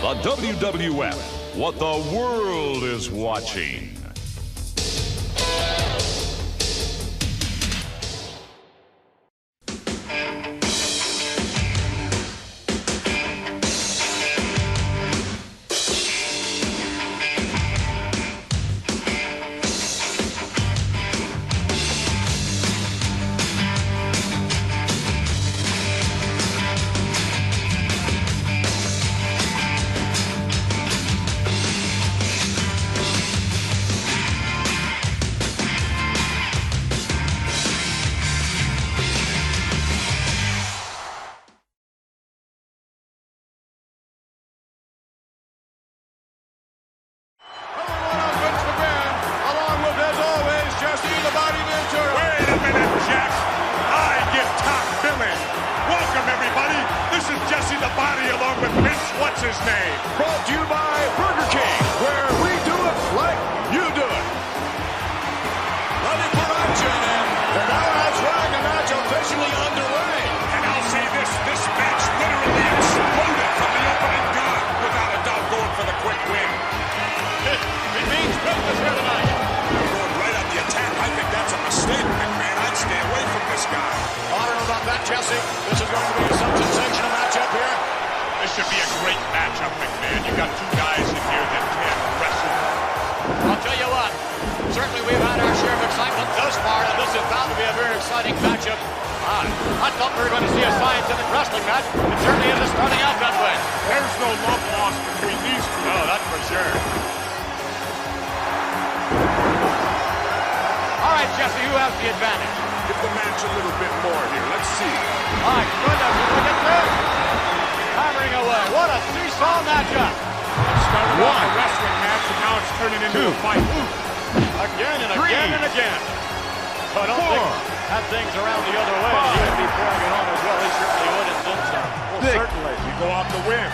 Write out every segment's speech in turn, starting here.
The WWF, what the world is watching. His name. Brought to you by Burger King, where we do it like you do it. Ready for action, and now that's right, the match officially underway. And I'll say this match literally exploded from the opening gun, without a doubt going for the quick win. It means business here tonight. Going right at the attack, I think that's a mistake, McMahon. I'd stay away from this guy. I don't know about that, Jesse. This is going to be some sensational matchup here. This should be a great matchup, McMahon. You got two guys in here that can wrestle. I'll tell you what, certainly we've had our share of excitement thus far, and this is bound to be a very exciting matchup. I thought we were going to see a scientific wrestling match. It certainly isn't starting out that way. There's no love lost between these two. No, that's for sure. All right, Jesse, who has the advantage? Give the match a little bit more here. Let's see. All right, good. Look at this. Hammering away. What a seesaw matchup. It started off a wrestling match, and now it's turning into a fight. Again and again and again. So I don't think that thing's around the other way. He would be throwing it on as well. He certainly would and then some. Well, certainly. You go off the win.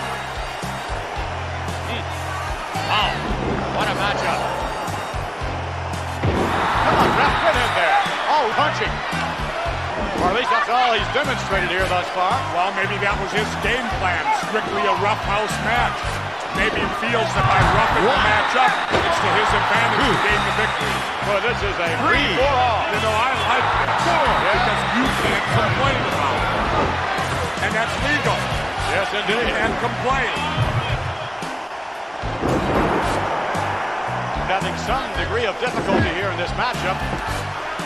Wow. What a matchup. Come on, ref, get in there. Oh, punching. Or at least that's all he's demonstrated here thus far. Well, maybe that was his game plan. Strictly a rough house match. Maybe he feels that by roughing the match up, it's to his advantage to gain the victory. Well, this is a free-for-all. You know, I like it. Because you can't complain about it. And that's legal. Yes, indeed. You can't complain. Having some degree of difficulty here in this matchup.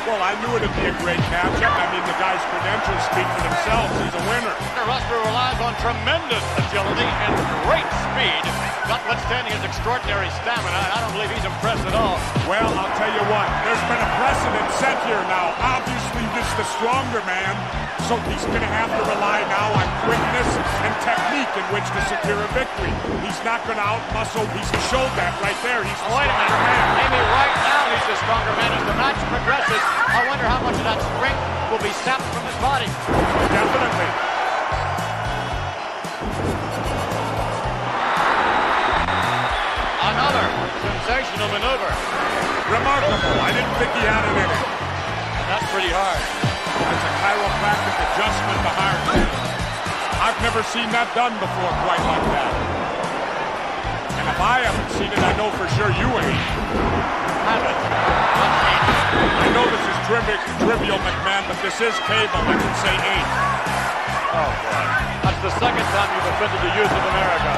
Well, I knew it'd be a great matchup. I mean, the guy's credentials speak for themselves. He's a winner. The wrestler relies on tremendous agility and great speed, notwithstanding his extraordinary stamina, and I don't believe he's impressed at all. Well, I'll tell you what, there's been a precedent set here now. Obviously, this is the stronger man, so he's going to have to rely now on quickness and technique in which to secure a victory. He's not going to outmuscle. He's showed that right there. He's the stronger man. Maybe right now he's the stronger man. As the match progresses, I wonder how much of that strength will be sapped from his body. Definitely. Another sensational maneuver. Remarkable. I didn't think he had it in it. That's pretty hard. That's a chiropractic adjustment to heart. I've never seen that done before quite like that. And if I haven't seen it, I know for sure you ain't. Haven't. I know this is trivial, McMahon, but this is cable. I can say 8. Oh, boy. That's the second time you've offended the youth of America.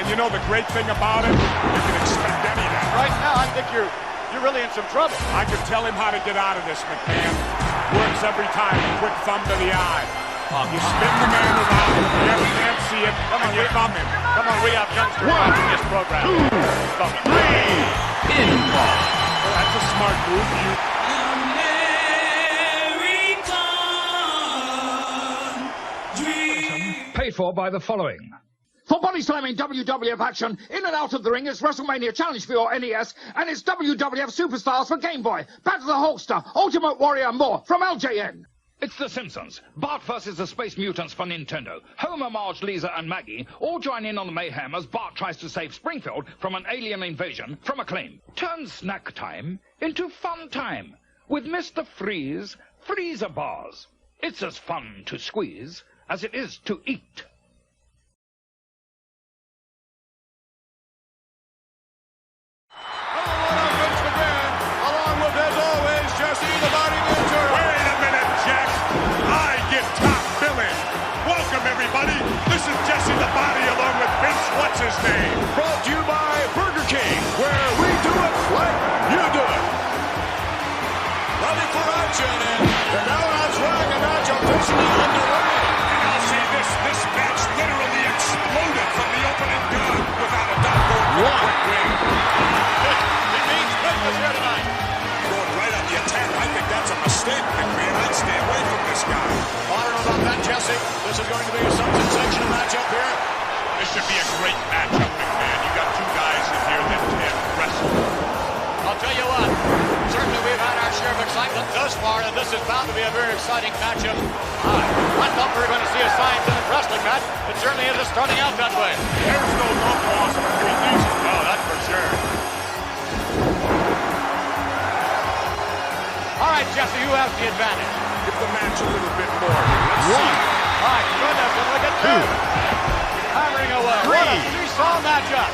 And you know the great thing about it? You can expect anything. Right now, I think you're really in some trouble. I can tell him how to get out of this, McMahon. Works every time. A quick thumb to the eye. You spin the man around, you can't see him, and you thumb him. Come on, we have youngsters watching this program. 3, pinfall. Well, that's a smart move. Paid for by the following. For body slamming WWF action, in and out of the ring, it's WrestleMania Challenge for your NES, and it's WWF Superstars for Game Boy, Battle of the Hulkster, Ultimate Warrior, and more from LJN. It's The Simpsons. Bart versus the Space Mutants for Nintendo. Homer, Marge, Lisa, and Maggie all join in on the mayhem as Bart tries to save Springfield from an alien invasion from Acclaim. Turn snack time into fun time with Mr. Freeze Freezer Bars. It's as fun to squeeze as it is to eat. his name? Brought to you by Burger King, where we do it like you do it. Ready for action, and the Now Dragon match officially underway. And I'll say this match literally exploded from the opening gun without a doubt going for a quick win. It means business here tonight. Going right on the attack, I think that's a mistake, McMahon. I'd stay away from this guy. I don't know about that, Jesse. This is going to be some sensational matchup here. This should be a great matchup, McMahon. You got two guys in here that can wrestle. I'll tell you what, certainly we've had our share of excitement thus far, and this is bound to be a very exciting matchup. I thought we were going to see a scientific wrestling match. It certainly isn't starting out that way. There's no love lost between these two. Oh, that's for sure. All right, Jesse, who has the advantage? Give the match a little bit more. Let's see. My goodness, and look at two. Hammering away. What a three-saw matchup.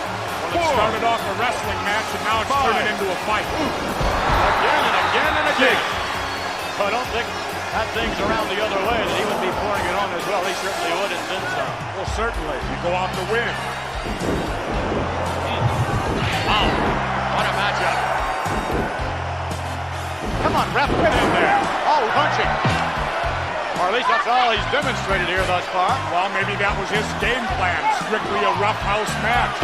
It started off a wrestling match, and now it's turning into a fight. Again and again and again. I don't think that thing's around the other way, that he would be pouring it on as well. He certainly would, and then some. Well, certainly. You go out to win. Wow. What a matchup. Come on, ref, get in there. Oh, punching. Or at least that's all he's demonstrated here thus far. Well, maybe that was his game plan. Strictly a rough house match.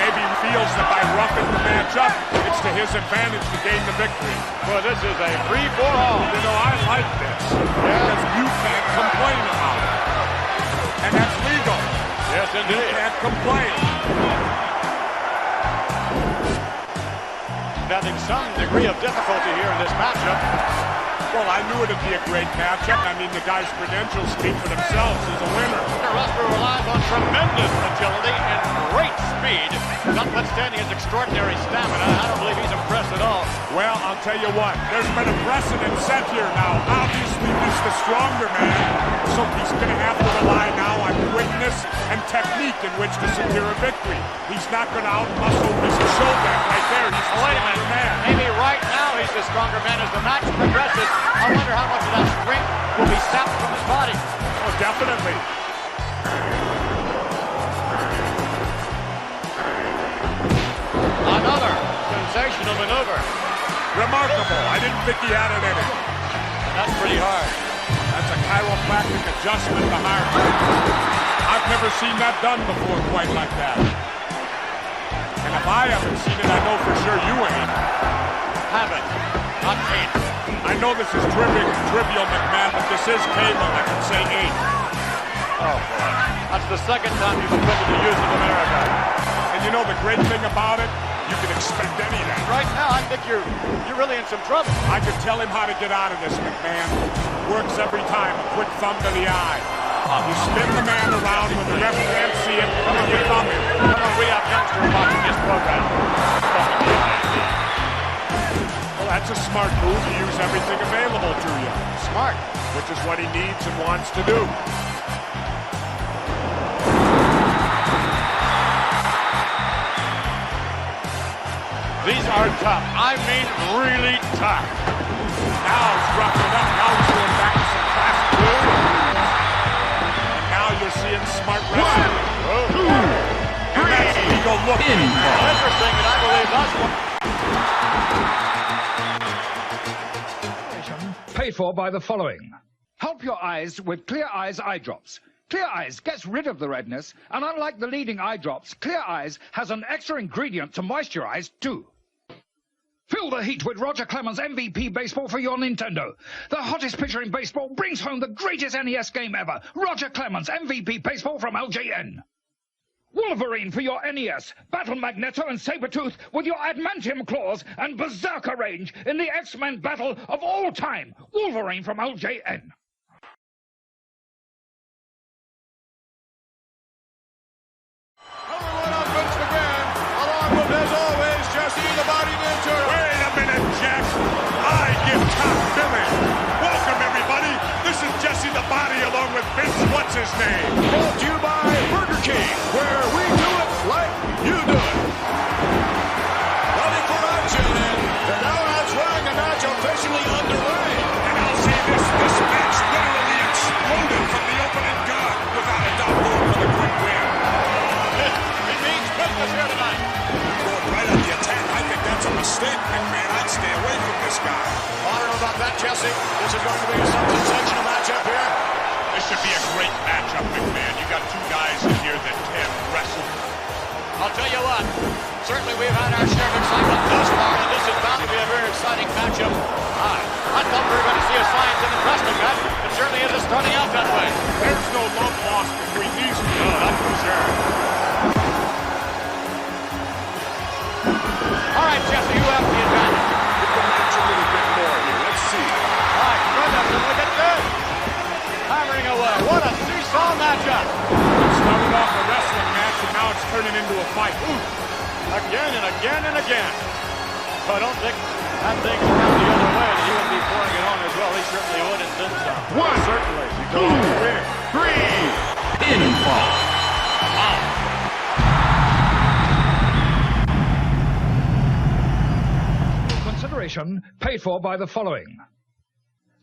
Maybe he feels that by roughing the match up, it's to his advantage to gain the victory. Well, this is a free-for-all. You know, I like this. Because you can't complain about it. And that's legal. Yes, indeed. You can't complain. Having some degree of difficulty here in this matchup. Well, I knew it'd be a great matchup. I mean, the guy's credentials speak for themselves. He's a winner. The wrestler relies on tremendous agility and great speed. Notwithstanding his extraordinary stamina, I don't believe he's impressed at all. Well, I'll tell you what. There's been a precedent set here now. Obviously, he's the stronger man. So he's going to have to rely now on quickness and technique in which to secure a victory. He's not going to out-muscle his shoulder right there. He's the stronger man. Maybe right now he's the stronger man. As the match progresses, I wonder how much of that strength will be sapped from his body. Oh, definitely. Another sensational maneuver. Remarkable. I didn't think he had it in him. That's pretty hard. That's a chiropractic adjustment to heart. I've never seen that done before quite like that. And if I haven't seen it, I know for sure you ain't. Haven't. Not seen. I know this is trivial, McMahon, but this is cable. I can say 8. Oh, boy. That's the second time you've offended the youth of America. And you know the great thing about it? You can expect anything. Right now, I think you're really in some trouble. I could tell him how to get out of this, McMahon. Works every time. A quick thumb to the eye. You spin the man around when the ref can't see it, and you thumb him. Come on, we have youngsters watching this program. Well, that's a smart move. You use everything available to you. Smart. Which is what he needs and wants to do. These are tough. I mean, really tough. Now he's roughed it up. Now he's going back to some class 2. And now you're seeing smart wrestling. And that's legal looking. Interesting, and I believe that's one. Paid for by the following. Help your eyes with Clear Eyes eye drops. Clear Eyes gets rid of the redness, and unlike the leading eye drops, Clear Eyes has an extra ingredient to moisturize too. Feel the heat with Roger Clemens MVP Baseball for your Nintendo. The hottest pitcher in baseball brings home the greatest NES game ever. Roger Clemens MVP Baseball from LJN. Wolverine for your NES. Battle Magneto and Sabretooth with your adamantium claws and berserker range in the X-Men battle of all time. Wolverine from LJN. As always, Jesse the Body Ninja. Wait a minute, Jack. I give top billing. Welcome, everybody. This is Jesse the Body along with Vince What's-His-Name. Brought to you by Burger King, where we do it like you do it. Ready for action, and the Now Dragon match officially underway. And I'll say this match literally exploded from the opening gun without a doubt going for the quick win. It means Jesse. This is going to be some sensational matchup here. This should be a great matchup, McMahon. You got two guys in here that can wrestle. I'll tell you what, certainly we've had our share of excitement thus far, and this is bound to be a very exciting matchup. I thought we were going to see a scientific wrestling match. It certainly isn't starting out that way. There's no love lost between these two. No, that's for sure. All right, Jesse, you have the advantage. Get the match a little bit more here. Let's see. My goodness, and look at this. Hammering away. What a seesaw matchup. It started off a wrestling match, and now it's turning into a fight. Again and again and again. So I don't think that thing's around the other way that he would be pouring it on as well. He certainly would and then some. One, certainly. You go on to win. 3. Pinfall. Consideration paid for by the following.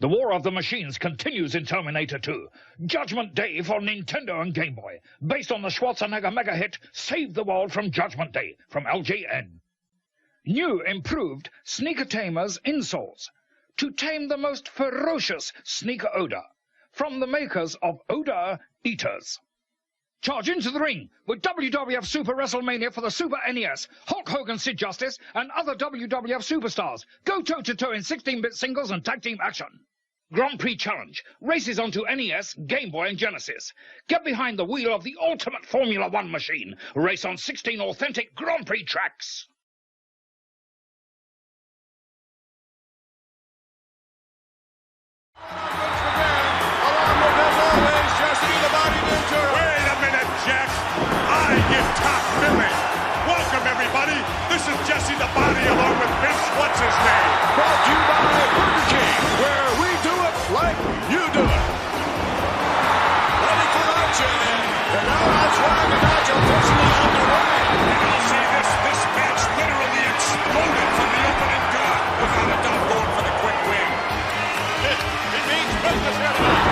The War of the Machines continues in Terminator 2. Judgment Day for Nintendo and Game Boy. Based on the Schwarzenegger mega hit Save the World from Judgment Day from LJN. New improved Sneaker Tamer's insoles to tame the most ferocious sneaker odor from the makers of Odor Eaters. Charge into the ring with WWF Super WrestleMania for the Super NES, Hulk Hogan, Sid Justice, and other WWF superstars. Go toe-to-toe in 16-bit singles and tag team action. Grand Prix Challenge. Races onto NES, Game Boy, and Genesis. Get behind the wheel of the ultimate Formula One machine. Race on 16 authentic Grand Prix tracks. Wait a minute, Jack. I give top billing. Welcome, everybody. This is Jesse the Body along with Vince What's-His-Name. Brought to you by Burger King, where we do it like you do it. Ready for action, and now that's why the match officially underway. And I'll say this match literally exploded from the opening gun. Without a doubt going for the quick win. It means business here tonight.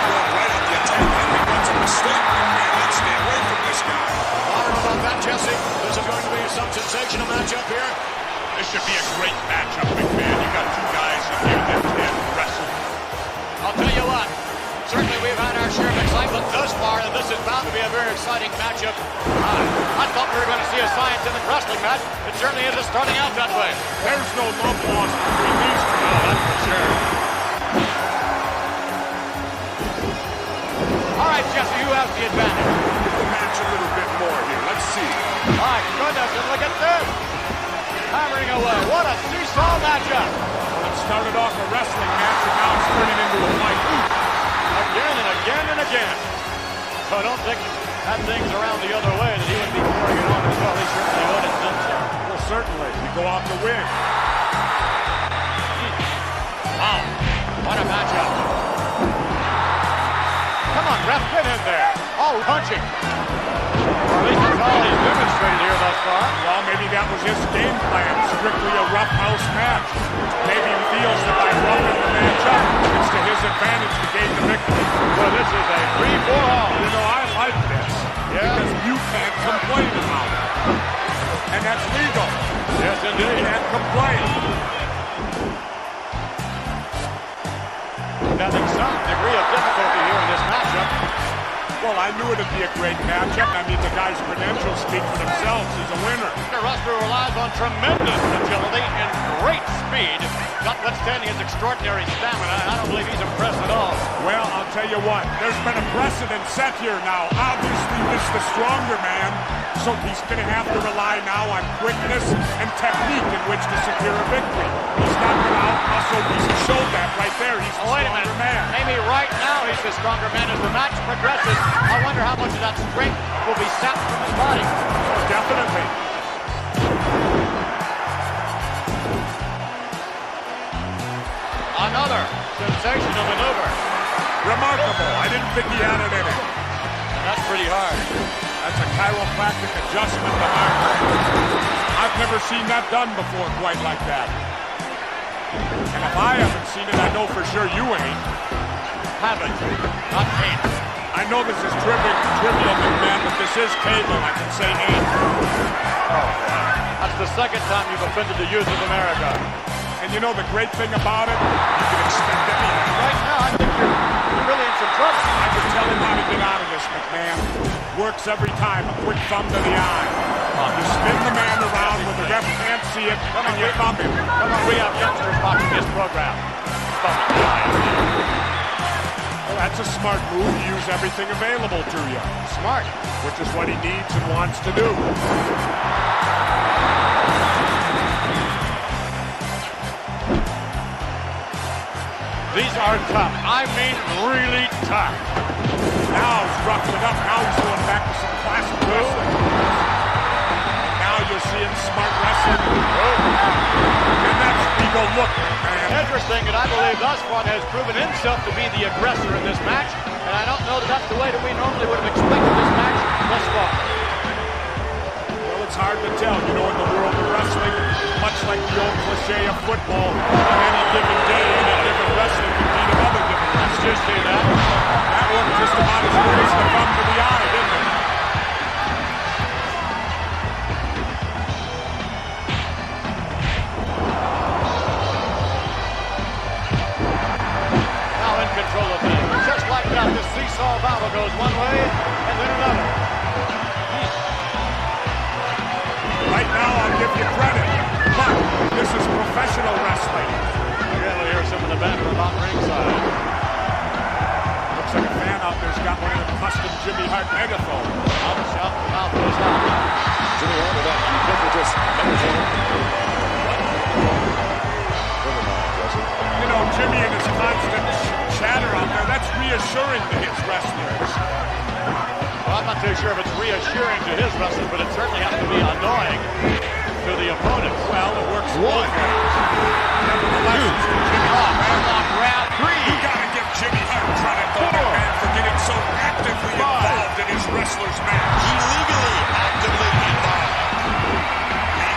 Going right up the attack. I think that's a mistake. Man, let's stay away from this guy. I don't know about that, Jesse. This is going to be some sensational matchup here. This should be a great matchup, McMahon. You got two guys in here that can wrestle. I'll tell you what, certainly we've had our share of excitement thus far, and this is bound to be a very exciting matchup. I thought we were going to see a scientific wrestling match. It certainly isn't starting out that way. There's no love lost between these two. No, that's for sure. All right, Jesse, you have the advantage. Get the match a little bit more here. Let's see. My goodness, and look at this. Hammering away. What a seesaw matchup. It started off a wrestling match, and now it's turning into a fight. Again and again and again. So I don't think that thing's around the other way that he would be pouring it on as well. He certainly would and then some. Well, certainly. You go out to win. Wow. What a matchup. Come on, ref, get in there. Oh, punching. Or at least that's all he's demonstrated here thus far. Well, maybe that was his game plan. Strictly a rough house match. Maybe he feels that by roughing the match up, it's to his advantage to gain the victory. Well, this is a 3-4-all. You know, I like this. Yeah. Because you can't complain about it. And that's legal. Yes, You indeed. can't complain. Having some degree of difficulty here in this matchup. Well, I knew it'd be a great matchup. I mean, the guy's credentials speak for themselves. He's a winner. The wrestler relies on tremendous agility and great speed, notwithstanding his extraordinary stamina. I don't believe he's impressed at all. Well, I'll tell you what. There's been a precedent set here now. Obviously, this is the stronger man, so he's going to have to rely now on quickness and technique in which to secure a victory. He's not going to out-muscle. He's showed that right there. He's the Wait a stronger minute. man. Maybe right now he's the stronger man. As the match progresses, I wonder how much of that strength will be sapped from his body. Oh, definitely. Another sensational maneuver. Remarkable. I didn't think he had it in him. That's pretty hard. That's a chiropractic adjustment to arm. I've never seen that done before quite like that. And if I haven't seen it, I know for sure you ain't. Haven't. Not ain't. I know this is trivial, McMahon, but this is cable. I can say ain't. That's the second time you've offended the youth of America. And you know the great thing about it? You can expect anything. Right now, I think you're really in some trouble. I can tell him how to get out of this, McMahon. Works every time. A quick thumb to the eye. You spin the man around when the ref can't see it, and you thumb him. Come on, we have youngsters watching this program. Thumb in the eye. Well, that's a smart move. Use everything available to you. Smart. Which is what he needs and wants to do. These are tough. I mean, really tough. Now he's roughed it up. Now he's going back to some classic wrestling. Now you're seeing smart wrestling. And that's Eagle look, man. Interesting, and I believe thus far has proven himself to be the aggressor in this match. And I don't know that that's the way that we normally would have expected this match thus far. Well, it's hard to tell. You know, in the world of wrestling, much like the old cliche of football, on any given day, any given wrestler can beat another different wrestler. Just see that. That one just about as good as the thumb to the eye, didn't it? Now in control of things. Just like that, this seesaw battle goes one way and then another. Right now, I'll give you credit, but this is professional wrestling. Again, we hear some of the band from about ringside. Looks like a fan out there's got one of the custom Jimmy Hart megaphones. Out, shout, mouth goes out. Jimmy Hart with that ubiquitous megaphone. Never mind, Jesse. You know, Jimmy and his constant chatter out there, that's reassuring to his wrestlers. Well, I'm not too sure if it's reassuring to his wrestlers, but it certainly has to be annoying to the opponents. Well, it works one. Nevertheless, Jimmy Hart, round three. You gotta give Jimmy Hart credit, though, man, for getting so actively involved in his wrestlers' match. Illegally actively involved.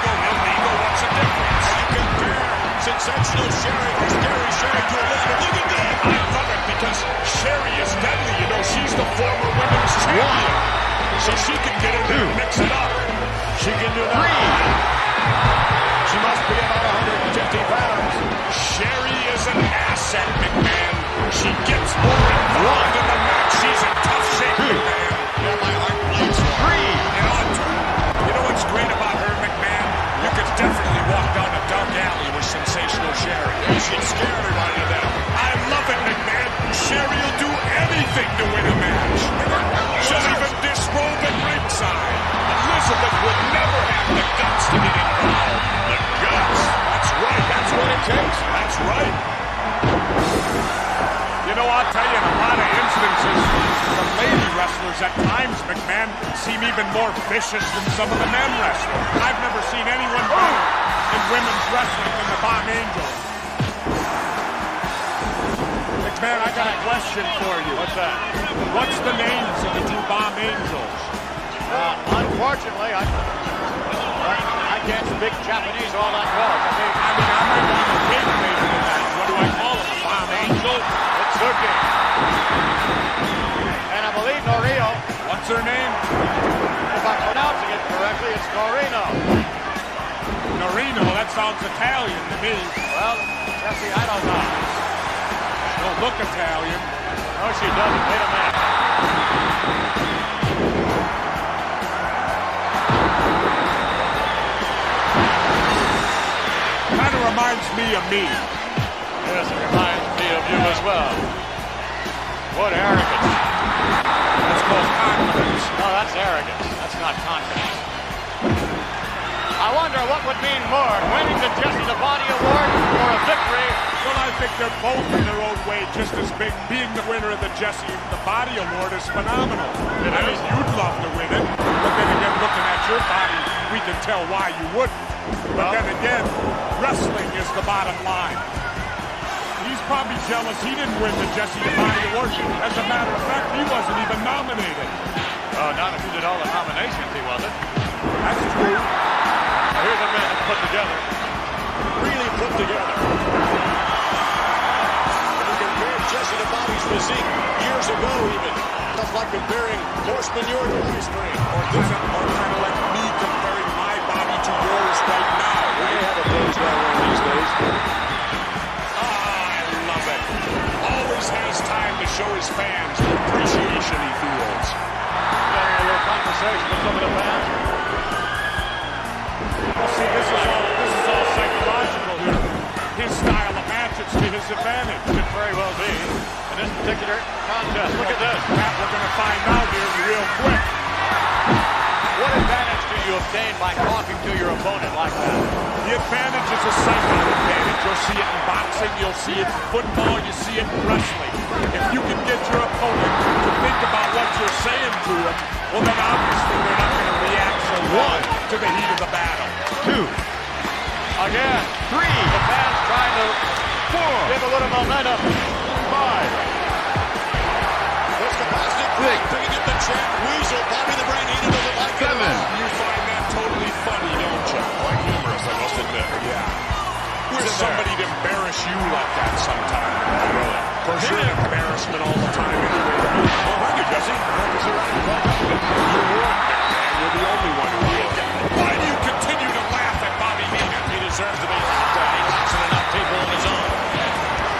Illegal, what's the difference? And you compare sensational Sherry or scary Sherry to Elizabeth. Look at that. I love it because Sherry is deadly. You know, she's the former women's champion. So she can get in there and mix it up. She can do that. She must be about 150 pounds. Sherry is an asset, McMahon. She gets more involved in the match. She's in tough shape, McMahon. Yeah, my heart bleeds for her. You know what's great about her, McMahon? You could definitely walk down a dark alley with sensational Sherry. Yeah, she'd scare everybody to death. I love it, McMahon. Sherry will do anything to win a match. She'll even disrobe at ringside. Elizabeth would never have the guts to get involved. The guts. That's right. That's what it takes. That's right. You know, I'll tell you, in a lot of instances, the lady wrestlers at times, McMahon, seem even more vicious than some of the men wrestlers. I've never seen anyone better in women's wrestling than the Bomb Angels. McMahon, I got a question for you. What's that? What's the names of the two Bomb Angels? Unfortunately, I can't speak Japanese all that well. I mean, I might be the big name of that. What do I call it? Bomb Angel? Itsuki. And I believe Norio. What's her name? If I'm pronouncing it correctly, it's Norino. Norino? That sounds Italian to me. Well, Jesse, I don't know. She don't look Italian. No, she doesn't. Wait a minute. Kind of reminds me of me. Yes, it reminds me of you as well. What arrogance. That's called confidence. No, that's arrogance. That's not confidence. I wonder what would mean more, winning the Jesse the Body Award or a victory. Well, I think they're both in their own way just as big. Being the winner of the Jesse the Body Award is phenomenal. I mean, you'd love to win it, but then again, looking at your body, we can tell why you wouldn't. But then again, wrestling is the bottom line. He's probably jealous he didn't win the Jesse the Body Award. As a matter of fact, he wasn't even nominated. Oh, not if he did all the nominations, he wasn't. That's true. Now, here's a man that's put together. Really put together. When you compare Jesse the Body's physique years ago even, that's like comparing horse manure to ice cream. Or kind of like me comparing my body to yours right now. We have a pose that way these days. I love it. some of the fans. Well, see, this is all psychological here. His style of match, it's to his advantage. Could very well be in this particular contest. Look at this. That we're going to find out here real quick. What advantage do you obtain by talking to your opponent like that? The advantage is a psychic advantage. You'll see it in boxing, you'll see it in football, you see it in wrestling. If you can get your opponent to think about what you're saying to him, well then obviously they're not going to react so well to the heat of the battle. 2. Again. 3. The fans trying to 4. Give a little momentum. 5. There's the plastic break, picking up the champ. Weasel, Bobby the Brain Heenan doesn't like it. 7. You find that totally funny, don't you? Quite humorous, I must admit. Yeah. Wish somebody to embarrass you like that sometime. Really. For sure, embarrassment all the time anyway. Well, thank you, Jesse. You're one, man. You're the only one who will. Why do you continue to laugh at Bobby Heenan? He deserves to be laughed at. He knocks in enough people on his own.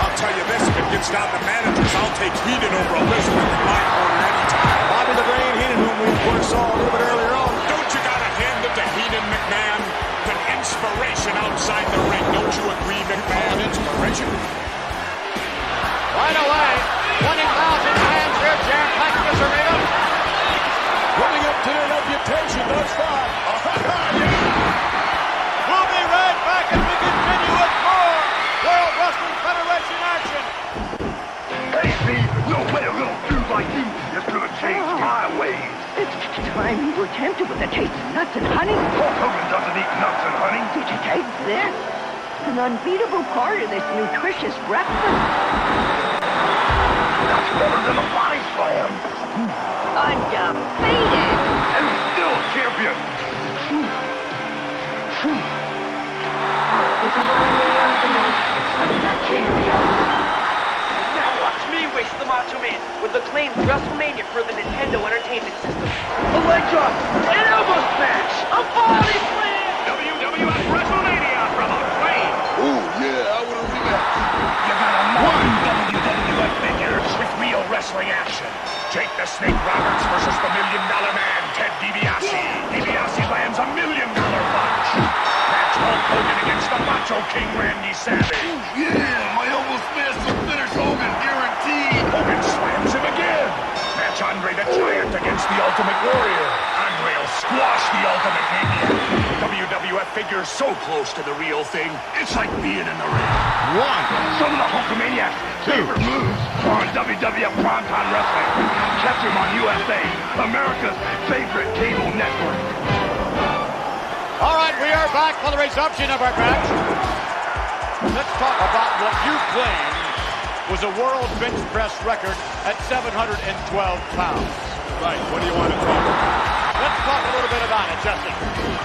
I'll tell you this, if it gets down to managers, I'll take Heenan over Elizabeth in my corner anytime. Bobby the Brain Heenan, whom we of course saw a little bit earlier on. Don't you gotta hand it to Heenan, McMahon? An inspiration outside the ring. Don't you agree, McMahon? Inspiration. Right away. 20,000 fans here jam-packed this arena. Living up to their reputation thus far. We'll be right back as we continue with more World Wrestling Federation action. Hey, Steve, no way a little dude like you is gonna change my ways. It's time you were tempted with a taste of nuts and honey. Hulk Hogan doesn't eat nuts and honey. Did you taste this? An unbeatable part of this nutritious breakfast. That's better than a body slam. Undefeated. And still champion. Now watch me race the Macho Man with the claimed WrestleMania for the Nintendo Entertainment System. A leg drop, an elbow smash, a body slam! WWF WrestleMania from Acclaim! Ooh, yeah, I want to rematch. You got a WWF figures with real wrestling action. Jake the Snake Roberts versus the $1 Million Man, Ted DiBiase. DiBiase lands $1 million punch. Match Hulk Hogan against the Macho King Randy Savage. Yeah, my elbow smash will finish Hogan, guaranteed. Hogan slams him again. Match Andre the Giant against the Ultimate Warrior. Andre will squash the Ultimate Maniac. WWF figures so close to the real thing, it's like being in the ring. 1. Some of the Hulkamaniac's favorite moves are on WWF Primetime Wrestling. Catch him on USA, America's favorite cable network. All right, we are back for the resumption of our match. Let's talk about what you claim was a world bench press record at 712 pounds. Right, what do you want to talk about? Let's talk a little bit about it, Justin.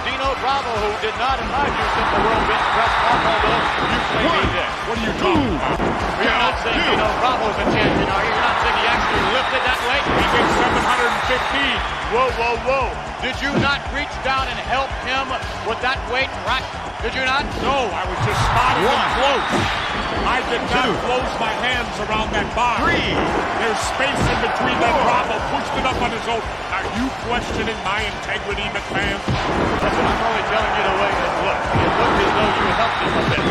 Dino Bravo, who did not, in my view, set the world bench press record, although you claim he did. What are you talking about? You're not saying Dino Bravo's a champion, are you? You're not saying he actually lifted that weight? He did 715. Whoa, whoa, whoa. Did you not reach down and help him with that weight rack? Did you not? No, I was just spotting him close. I did not close my hands around that bar. 3. There's space in between that. Bravo pushed it up on his own. Are you questioning my integrity, McMahon? Listen, I'm only telling you the way it looked. It looked as though you helped him a bit.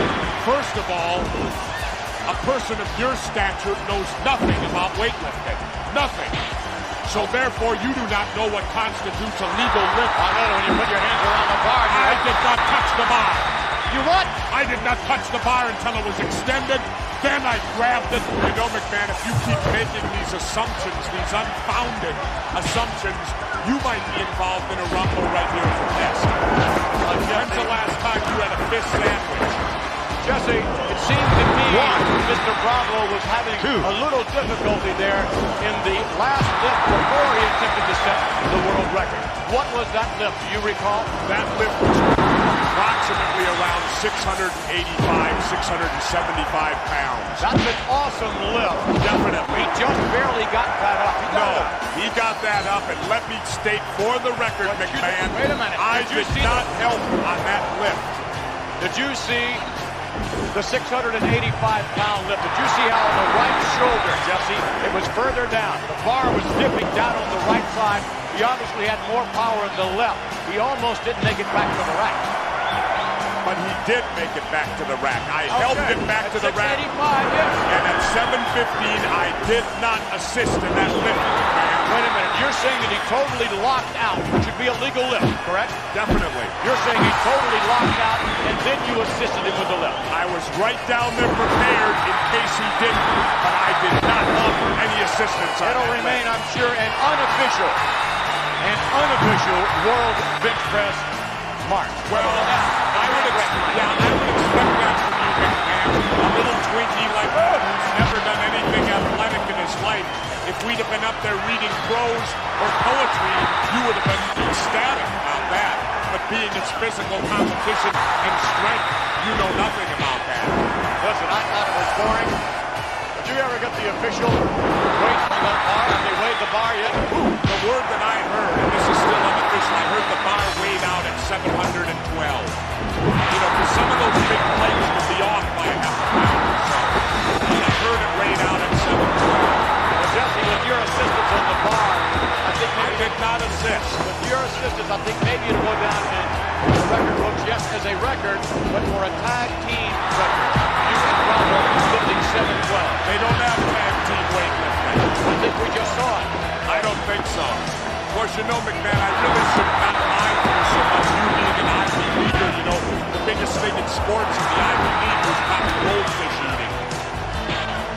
First of all, a person of your stature knows nothing about weightlifting. Nothing. So therefore, you do not know what constitutes a legal lift. I know when you put your hands around the bar. I did not touch the bar. You what? I did not touch the bar until it was extended. Then I grabbed it. You know, McMahon, if you keep making these assumptions, these unfounded assumptions, you might be involved in a rumble right here at the desk. When's the last time you had a fish sandwich? Jesse, it seemed to me Mr. Bravo was having a little difficulty there in the last lift before he attempted to set the world record. What was that lift? Do you recall? That lift was approximately around 685, 675 pounds. That's an awesome lift. Definitely. He just barely got that up. He got that up, and let me state for the record, McMahon, wait a minute. I did not help on that lift. Did you see the 685-pound lift? Did you see how on the right shoulder, Jesse, it was further down? The bar was dipping down on the right side. He obviously had more power in the left. He almost didn't make it back to the rack. But he did make it back to the rack. I helped him back to the rack. 685, yes. And at 7:15, I did not assist in that lift. Wait a minute. You're saying that he totally locked out, which would be a legal lift, correct? Definitely. You're saying he totally locked out, and then you assisted him with the lift. I was right down there prepared in case he didn't, but I did not offer any assistance. It'll remain, I'm sure, an unofficial world bench press mark. Well, I would expect that from you, McMahon. A little Twinkie like that who's never done anything athletic in his life. If we'd have been up there reading prose or poetry, you would have been ecstatic about that. But being it's physical competition and strength, you know nothing about that. Listen, I thought it was boring. Did you ever get the official weight on that bar? Have they weighed the bar yet? The word that I heard, and this is still unofficial, I heard the bar weighed out at 712. You know, for some of those big plates could be off by a half a pound or so. And I heard it weighed out at 712. Well, Jesse, with your assistance on the bar, I think I did not assist. with your assistance, I think maybe it'll go down in the record books, yes, as a record, but for a tag team record. You and Bravo lifting 712. They don't have tag team weightlifting. I think we just saw it. I don't think so. Of course, you know, McMahon, I really should not mind you so much. You being an Ivy Leaguer, you know, the biggest thing in sports in the Ivy League was cotton goldfish eating.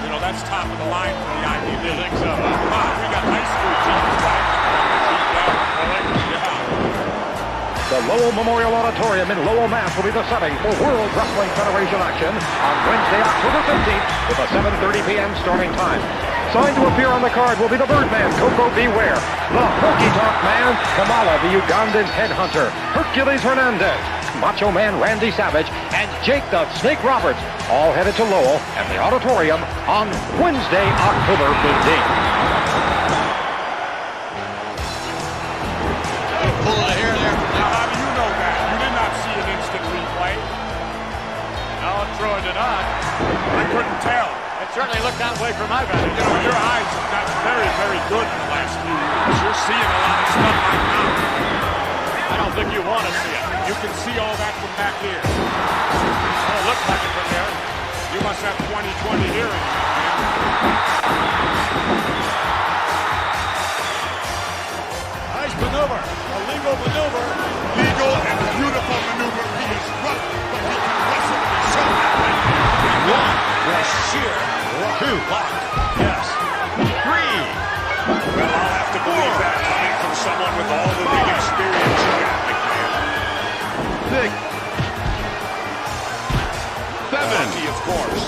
You know, that's top of the line for the Ivy League. You think so? Come on, we got high school teams right Yeah. The Lowell Memorial Auditorium in Lowell, Mass. will be the setting for World Wrestling Federation action on Wednesday, October 15th with a 7:30 p.m. starting time. Signed to appear on the card will be the Birdman, Coco Beware, the Honky Tonk Man, Kamala, the Ugandan Headhunter, Hercules Hernandez, Macho Man Randy Savage, and Jake the Snake Roberts, all headed to Lowell and the auditorium on Wednesday, October 15th. Pull it here there. Now, how do you know that? You did not see an instant replay. No, Troy did not. I couldn't tell. It certainly looked that way from my vantage. You know, your eyes have gotten very, very good in the last few years. You're seeing a lot of stuff right now. I don't think you want to see it. You can see all that from back here. Oh, it looks like it from there. You must have 20/20 hearing. Nice maneuver. A legal maneuver. Legal and beautiful maneuver. He is rough, but he can wrestle and he showed that. One was sheer rock. Two. Lock. Yes. Three. Well, I'll have to believe that coming from someone with all the big experience you got, McMahon. 6. 7. Lucky, of course.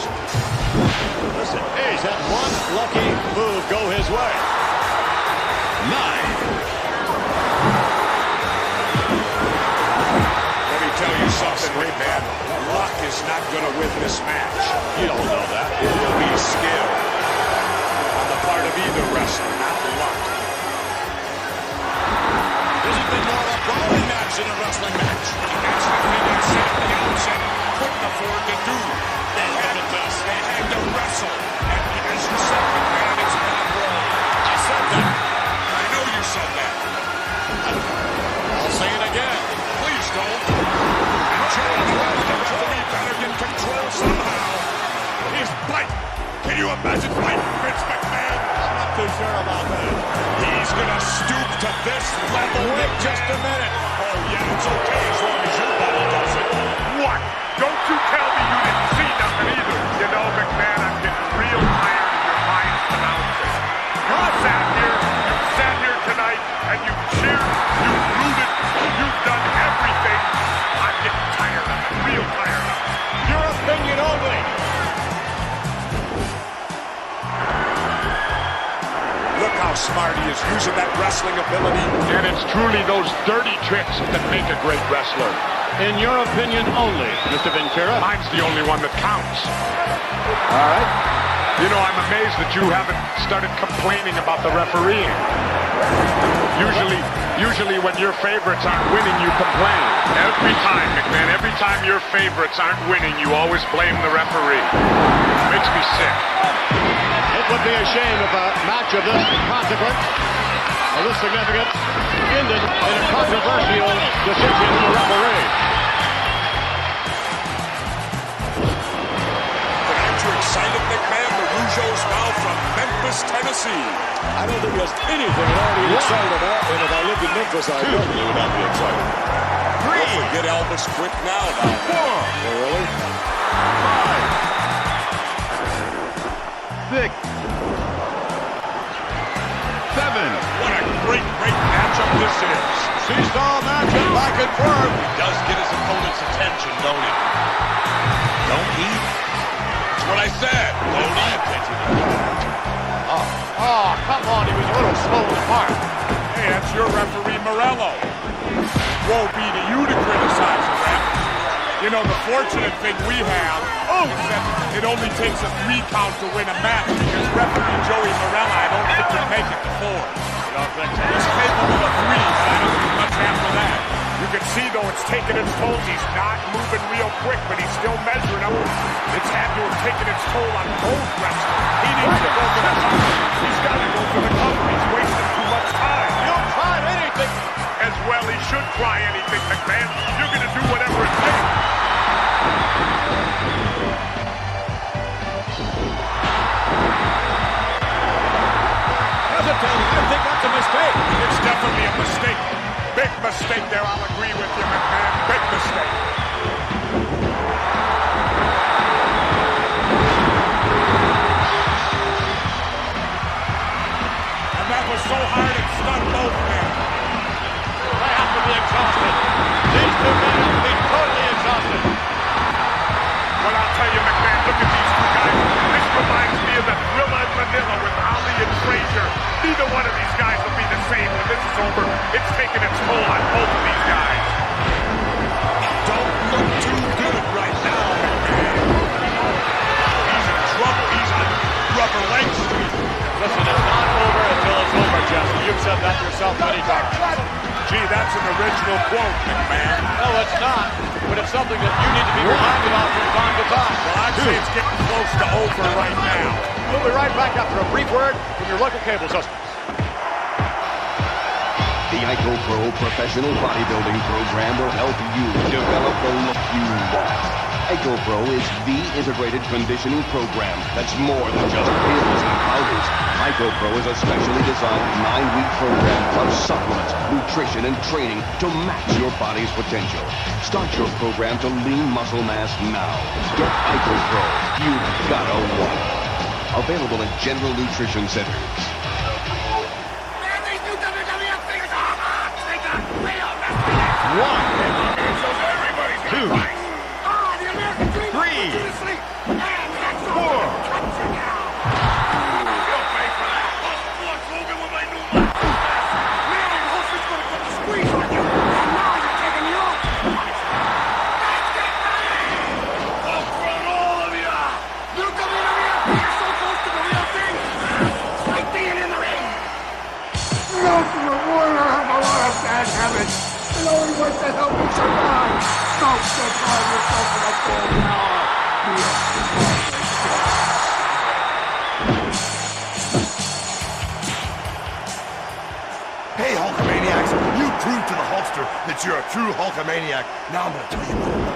Listen, he's had one lucky move go his way. 9. Let me tell you something, McMahon. Luck is not going to win this match. You don't know that. It will be skill on the part of either wrestler, not luck. This has been more of a brawling match than a wrestling match. That's the thing I said at the outset. Couldn't afford to do. They had to wrestle. And as you said, McMahon, it's not wrong. I said that. I know you said that. I'll say it again. Please don't. And Joe, the referee better get control somehow. He's biting. Can you imagine fighting Vince McMahon? I'm not too sure about that. He's going to stoop to this level. Wait just a minute. Oh, yeah, it's okay as long as your body does it. What? Don't you tell me you didn't see nothing either. You know, McMahon, I'm getting real tired of your mind's pronouncing. You sat here tonight, and you cheered, you rooted, you've done everything. I'm getting tired of it, real tired of it. Your opinion only. Look how smart he is using that wrestling ability. And it's truly those dirty tricks that make a great wrestler. In your opinion only, Mr. Ventura. Mine's the only one that counts. All right. You know, I'm amazed that you haven't started complaining about the refereeing. Usually when your favorites aren't winning, you complain. Every time, McMahon, every time your favorites aren't winning, you always blame the referee. Makes me sick. It would be a shame if a match of this consequence Well, this significant ended in a controversial decision of the referee. Aren't you excited, McMahon? The Rougeaus now from Memphis, Tennessee. I don't think there's anything at all to be excited about, and if I lived in Memphis, I definitely would not be excited. Don't forget Elvis Quick now down there. Oh, really? 5, 6, 7. What a great matchup this is. Seesaw matchup back and forth. He does get his opponent's attention, don't he? Don't he? That's what I said. Don't he? Oh, come on, he was a little slow in the mark. Hey, that's your referee, Morello. Woe be to you to criticize the ref. You know, the fortunate thing we have is that it only takes a 3 count to win a match because referee Joey Morello, I don't think can make it to 4. You don't think so? He's capable of 3, but I don't think much after that. You can see, though, it's taking its toll. He's not moving real quick, but he's still measuring up. It's had to have taken its toll on both wrestlers. He needs to go for the cover. He's got to go for the cover. He's wasting too much time. You'll try anything. As well, he should try anything, McMahon. You're going to do whatever it takes. Hesitating. I think that's a mistake. It's definitely a mistake. Big mistake there. I'll agree with you, McMahon. Big mistake. And that was so hard it stunned both men. They have to be exhausted. These two men have to be totally exhausted. Well, I'll tell you, McMahon, look at these two guys. This reminds me of the Thrilla in Manila with Ali and Frazier. Neither one of these guys will be the same when this is over. It's taking its toll on both of these guys. Don't look too good right now, McMahon. He's in trouble. He's on rubber legs. Listen, it's not over until it's over, Jesse. You've said that yourself many times. Gee, that's an original quote, McMahon. No, it's not. But it's something that you need to be reminded of from time to time. Well, I'd say it's getting close to over right now. We'll be right back after a brief word from your local cable systems. The IcoPro Professional Bodybuilding Program will help you develop the look you want. IcoPro is the integrated conditioning program that's more than just pills and powders. IcoPro is a specially designed 9-week program of supplements, nutrition, and training to match your body's potential. Start your program to lean muscle mass now. Get IcoPro. You've gotta want it. Available at General Nutrition Centers. One, 2, 3, 4. The only way to help me survive. Don't surprise yourself with a full power. Hey, Hulkamaniacs, you proved to the Hulkster that you're a true Hulkamaniac. Now I'm going to tell you about it.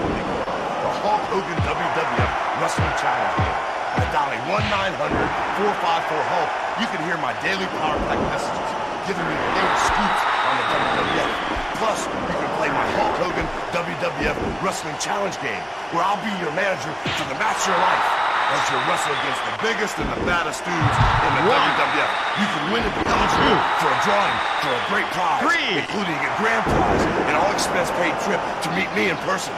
The Hulk Hogan WWF Wrestling Challenge Game. By dialing 1-900-454-HULK, you can hear my daily power pack messages, giving me the latest scoops on the WWF. Plus, you can play my Hulk Hogan WWF Wrestling Challenge Game, where I'll be your manager for the match of your life. As you wrestle against the biggest and the baddest dudes in the WWF, you can win and be eligible for a drawing for a great prize, including a grand prize, an all-expense-paid trip to meet me in person.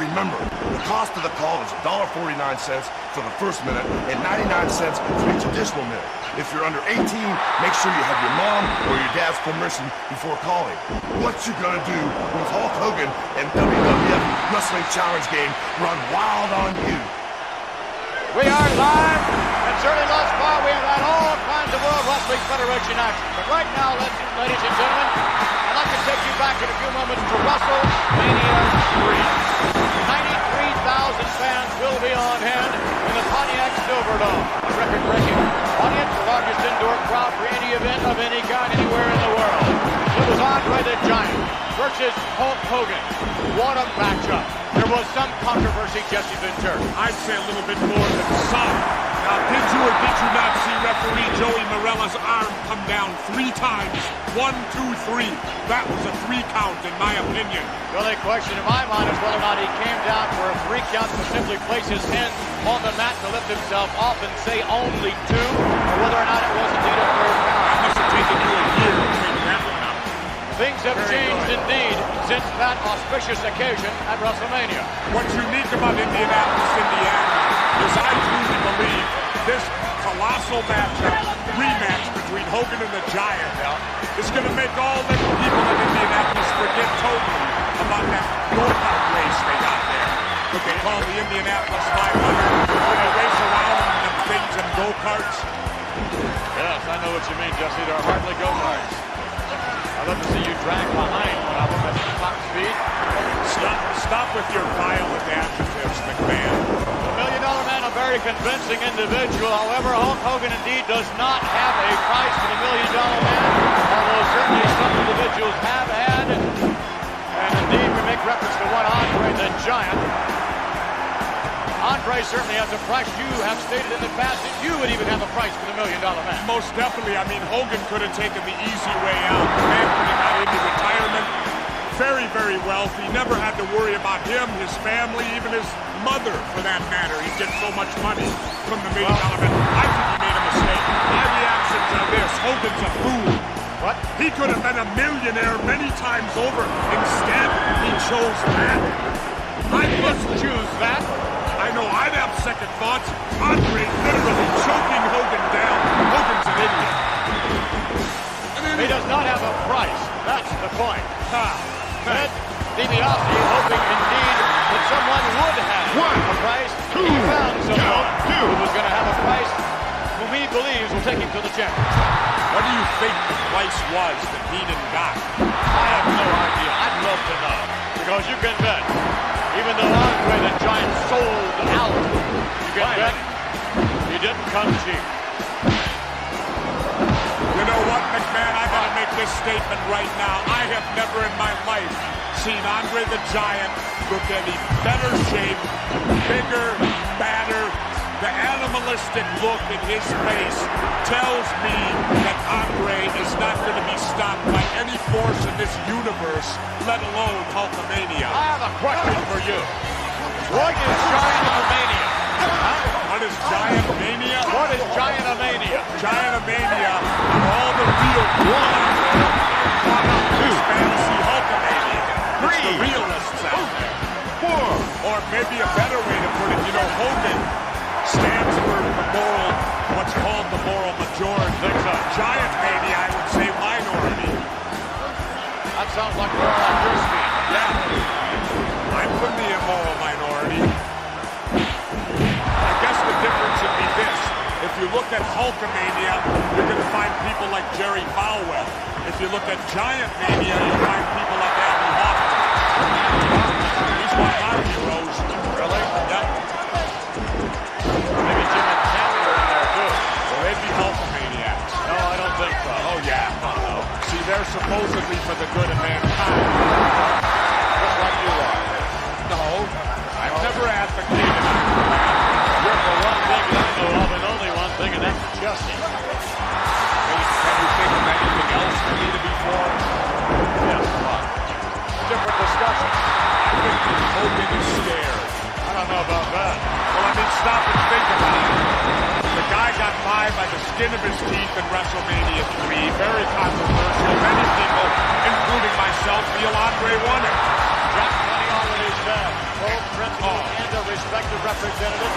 Remember, the cost of the call is $1.49 for the first minute and 99 cents for each additional minute. If you're under 18, make sure you have your mom or your dad's permission before calling. What you gonna do when Hulk Hogan and WWF Wrestling Challenge Game run wild on you? We are live, and certainly thus far we have had all kinds of World Wrestling Federation action. But right now, ladies and gentlemen, I'd like to take you back in a few moments to WrestleMania 3. 93,000 fans will be on hand in the Pontiac Silverdome. A record-breaking audience, the largest indoor crowd for any event of any kind anywhere in the world. it was Andre the Giant versus Hulk Hogan. What a matchup. There was some controversy, Jesse Ventura. I'd say a little bit more than some. Now, did you or did you not see referee Joey Marella's arm come down 3 times? 1, 2, 3. That was a 3 count, in my opinion. The only question in my mind is whether or not he came down for a 3 count to simply place his hands on the mat to lift himself off and say only 2, or whether or not it was indeed a 3rd count. That must have taken you a year to figure that one out. Things have changed indeed since that auspicious occasion at WrestleMania. What's unique about Indianapolis, Indiana, is I truly believe this colossal rematch between Hogan and the Giant is going to make all the people in Indianapolis forget totally about that go-kart race they got there. What they call the Indianapolis 500. Where they race around in them things and go-karts. Yes, I know what you mean, Jesse. There are hardly go-karts. I'd love to see you drag behind one of them at top speed. Stop with your violent adjectives, McMahon. The $1 Million Man, a very convincing individual. However, Hulk Hogan indeed does not have a price for the $1 Million Man, although certainly some individuals have had. And indeed, we make reference to one Andre the Giant. Andre certainly has a price. You have stated in the past that you would even have a price for the $1 Million Man. Most definitely. I mean, Hogan could have taken the easy way out. The man could have got into retirement. Very, very wealthy. Never had to worry about him, his family, even his mother, for that matter. He gets so much money from the $1 Million Man. I think he made a mistake. My reactions are this: Hogan's a fool. What? He could have been a millionaire many times over. Instead, he chose that. I must choose that. I know I'd have second thoughts. Andre literally choking Hogan down. Hogan's an idiot. He does not have a price. That's the point. Ted DiBiase hoping indeed that someone would have a price. He found someone who was going to have a price whom he believes will take him to the champion. What do you think the price was that he didn't got? I have no idea. I'd love to know. Because you can bet, even though Andre the Giant sold out, you can bet he didn't come cheap. You know what, McMahon? I gotta make this statement right now. I have never in my life seen Andre the Giant look any better shape, bigger, badder. The animalistic look in his face tells me that Andre is not going to be stopped by any force in this universe, let alone Hulkamania. I have a question for you. What is Giant-a-mania? What is Giant-a-mania? What is Giant-a-mania? Giant-a-mania are all the real this fantasy Hulkamania. It's the realists out there. Or maybe a better way to put it, you know, Hogan stands for the moral, what's called the moral majority. Giant-mania, I would say minority. That sounds like more like your speed. Yeah. I'm from the immoral minority. I guess the difference would be this. If you look at Hulkamania, you're going to find people like Jerry Falwell. If you look at Giant-mania, you'll find people like Andy Hoffman. He's one of our heroes. Really? Yep. Maybe Jim and Tammy are in there too. Well, they'd be Hulkamaniacs. No, I don't think so. Oh, yeah. See, they're supposedly for the good of mankind. Just like you are. No, I've never advocated it. You're for one thing that I know of and only one thing, and that's justice. Can you think of anything else for me to be for? Yes, fine. Different discussion. I think Hogan is scared. I don't know about that. Well, I mean, stop and think about it. The guy got by the skin of his teeth in WrestleMania 3. Very controversial. Many people, including myself, feel Andre won it. Jack Money already said, both principal and a respected representative.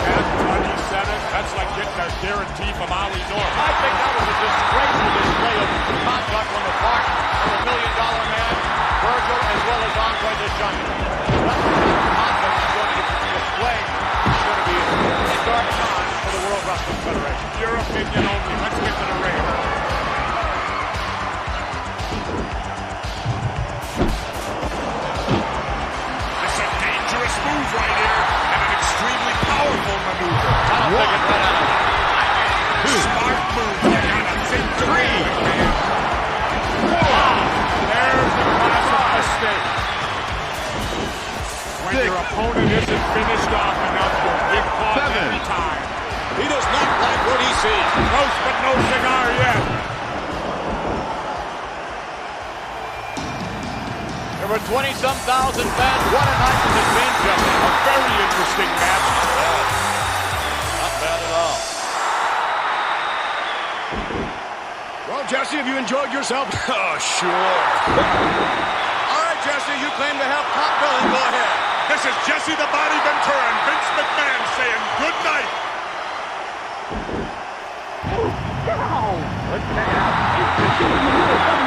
And Money said it. That's like getting a guarantee from Ollie North. I think that was a disgraceful display of conduct on the part of the $1 Million Man, Virgil, as well as Andre the Giant. That's the kind of conduct is going to be displayed. It's going to be a dark time for the World Wrestling Federation. Your opinion only. Let's get to the ring. This is a dangerous move right here, and an extremely powerful maneuver. I don't think it's right out of it. Smart move. You gotta think three. Man. When your opponent isn't finished off enough, you'll get caught every time. He does not like what he sees. Close, but no cigar yet. There were 20-some thousand fans. What a night this has been, Jesse. A very interesting match. Not bad at all. Well, Jesse, have you enjoyed yourself? Oh, sure. All right, Jesse, you claim to have top billing. Go ahead. This is Jesse the Body Ventura and Vince McMahon saying good night. Let's check it out.